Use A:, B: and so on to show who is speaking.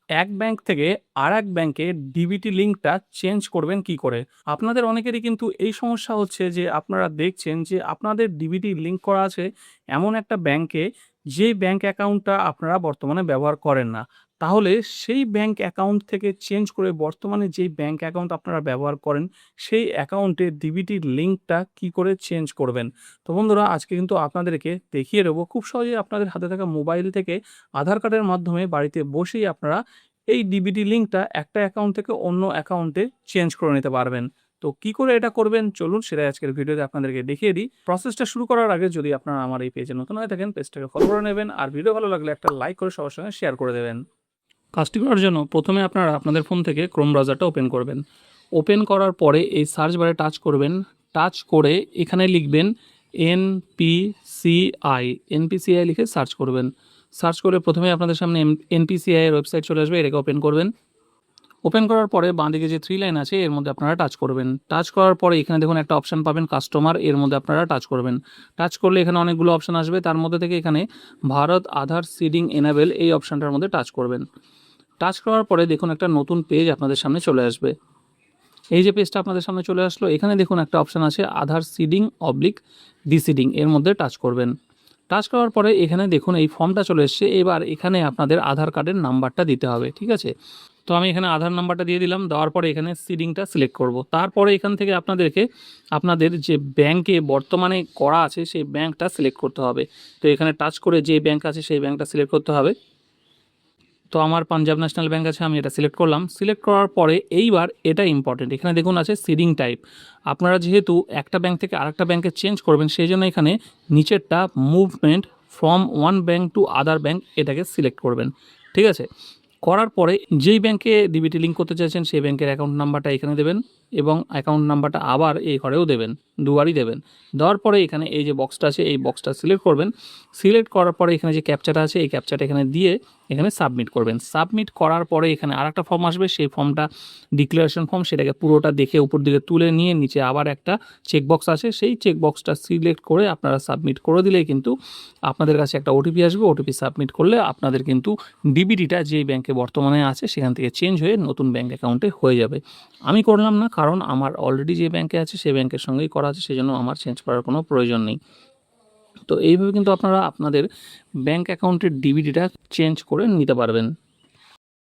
A: এক ব্যাংক থেকে আরেক ব্যাংকে ডিবিটি লিঙ্কটা চেঞ্জ করবেন কি করে? আপনাদের অনেকেরই কিন্তু এই সমস্যা হচ্ছে যে আপনারা দেখছেন যে আপনাদের ডিবিটি লিঙ্ক করা আছে এমন একটা ব্যাংকে, যেই ব্যাংক অ্যাকাউন্টটা আপনারা বর্তমানে ব্যবহার করেন না। তাহলে সেই ব্যাংক অ্যাকাউন্ট থেকে চেঞ্জ করে বর্তমানে যেই ব্যাংক অ্যাকাউন্ট আপনারা ব্যবহার করেন, সেই অ্যাকাউন্টে ডিবিটির লিঙ্কটা কি করে চেঞ্জ করবেন? তো বন্ধুরা, আজকে কিন্তু আপনাদেরকে দেখিয়ে দেবো খুব সহজেই আপনাদের হাতে থাকা মোবাইল থেকে আধার কার্ডের মাধ্যমে বাড়িতে বসেই আপনারা এই ডিবিটি লিঙ্কটা একটা অ্যাকাউন্ট থেকে অন্য অ্যাকাউন্টে চেঞ্জ করে নিতে পারবেন। তো কি করে এটা করবেন চলুন সেটাই আজকের ভিডিওতে আপনাদেরকে দেখিয়ে দিই। প্রসেসটা শুরু করার আগে যদি আপনারা আমার এই পেজে নতুন হয়ে থাকেন, পেজটাকে ফলো করে নেবেন আর ভিডিও ভালো লাগলে একটা লাইক করে সবার সঙ্গে শেয়ার করে দেবেন। কাজটি করার জন্য প্রথমে আপনারা আপনাদের ফোন থেকে ক্রোম ব্রাউজারটা ওপেন করবেন। ওপেন করার পরে এই সার্চ বারে টাচ করবেন। টাচ করে এখানে লিখবেন এনপিসিআই। এনপিসিআই লিখে সার্চ করবেন। সার্চ করে প্রথমে আপনাদের সামনে এনপিসিআই এর ওয়েবসাইট চলে আসবে, এটাকে ওপেন করবেন। ওপেন করার পরে বাঁদিকে যে 3 লাইন আছে এর মধ্যে আপনারা টাচ করবেন। টাচ করার পরে এখানে দেখুন একটা অপশান পাবেন কাস্টমার, এর মধ্যে আপনারা টাচ করবেন। টাচ করলে এখানে অনেকগুলো অপশান আসবে, তার মধ্যে থেকে এখানে ভারত আধার সিডিং এনাবেল এই অপশানটার মধ্যে টাচ করবেন। টাচ করার পরে দেখুন একটা নতুন পেজ আপনাদের সামনে চলে আসবে। এই যে পেজটা আপনাদের সামনে চলে আসলো, এখানে দেখুন একটা অপশান আছে আধার সিডিং অবলিক ডিসিডিং, এর মধ্যে টাচ করবেন। টাচ করার পরে এখানে দেখুন এই ফর্মটা চলে এসছে। এবার এখানে আপনাদের আধার কার্ডের নাম্বারটা দিতে হবে, ঠিক আছে? তো আমি এখানে আধার নাম্বারটা দিয়ে দিলাম। দেওয়ার পরে এখানে সিডিংটা সিলেক্ট করব। তারপরে এখান থেকে আপনাদেরকে আপনাদের যে ব্যাংকে বর্তমানে করা আছে সেই ব্যাংকটা সিলেক্ট করতে হবে। তো এখানে টাচ করে যে ব্যাংক আছে সেই ব্যাংকটা সিলেক্ট করতে হবে। তো আমার পাঞ্জাব ন্যাশনাল ব্যাংক আছে, আমি এটা সিলেক্ট করলাম। সিলেক্ট করার পরে এইবার এটা ইম্পর্টেন্ট, এখানে দেখুন আছে সিডিং টাইপ। আপনারা যেহেতু একটা ব্যাংক থেকে আরেকটা ব্যাংকে চেঞ্জ করবেন, সেই জন্য এখানে নিচেরটা movement from one bank to other bank এটাকে সিলেক্ট করবেন, ঠিক আছে? করার পরে যেই ব্যাংকে ডিবিটি লিঙ্ক করতে চাইছেন সেই ব্যাংকের অ্যাকাউন্ট নাম্বারটা এখানে দেবেন এবং অ্যাকাউন্ট নাম্বারটা আবার এই ঘরেও দেবেন, দুবারই দেবেন। দেওয়ার পরে এখানে এই যে বক্সটা আছে এই বক্সটা সিলেক্ট করবেন। সিলেক্ট করার পরে এখানে যে ক্যাপচাটা আছে এই ক্যাপচাটা এখানে দিয়ে এখানে সাবমিট করবেন। সাবমিট করার পরে এখানে আরেকটা ফর্ম আসবে, সেই ফর্মটা ডিক্লারেশন ফর্ম, সেটাকে পুরোটা দেখে উপর দিকে তুলে নিয়ে নিচে আবার একটা চেকবক্স আছে, সেই চেকবক্সটা সিলেক্ট করে আপনারা সাবমিট করে দিলেই কিন্তু আপনাদের কাছে একটা ওটিপি আসবে। ওটিপি সাবমিট করলে আপনাদের কিন্তু ডিবিটিটা যেই ব্যাংকে বর্তমানে আছে সেখান থেকে চেঞ্জ হয়ে নতুন ব্যাংক অ্যাকাউন্টে হয়ে যাবে। আমি করলাম না, কারণ আমার অলরেডি যে ব্যাংকে আছে সেই ব্যাংকের সঙ্গেই করা আছে, সেজন্য আমার চেঞ্জ করার কোনো প্রয়োজন নেই। তো এইভাবে কিন্তু আপনারা আপনাদের ব্যাংক অ্যাকাউন্টের ডিবিটিটা চেঞ্জ করে নিতে পারবেন।